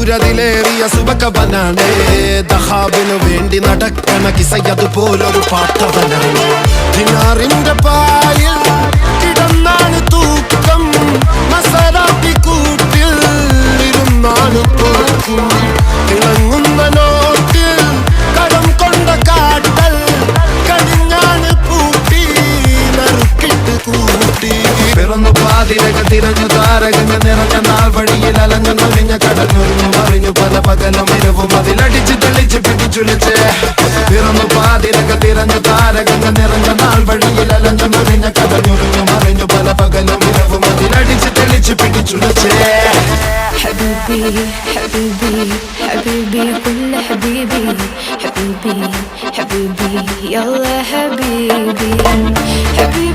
സൂര്യതിലേറിയ സുബകവനാണ് ദഹാബിനു വേണ്ടി നടക്കണ കിസയതുപോലൊരു പാട്ടവനാണ് ദിനാറിന്റെ പായിൽ കിടന്നാണ് തൂക്കം മസറാത്തി കൂട്ടിൽ ഇരുന്നാണ് തോക്കും തിളങ്ങുന്ന നോട്ടിൽ കടം കൊണ്ട കാട്ടൽ കടിഞ്ഞാണ് പൂട്ടി നറുക്കിട്ട് കൂട്ടി പിറന്നു പാതിരക തിരഞ്ഞു താരകങ്ങൾ നിറഞ്ഞ നാൾ വഴിയിൽ അലഞ്ഞു നൊലിഞ്ഞ കടഞ്ഞൊരിഞ്ഞു മറിഞ്ഞു പല പകലും ഇരവും അതിലടിച്ച് തെളിച്ച് പിടിച്ചുലിച്ച് പിറന്നു പാതിരക തിരഞ്ഞു താരകങ്ങൾ നിറഞ്ഞ നാൾ വഴിയിൽ അലഞ്ഞു നൊലിഞ്ഞ കടഞ്ഞൊരിഞ്ഞു മറിഞ്ഞു പല പകലും ഇരവും അതിലടിച്ച് തെളിച്ച് പിടിച്ചുലിച്ച് حبيبي حبيبي حبيبي كل حبيبي حبيبي حبيبي يلا حبيبي حبيبي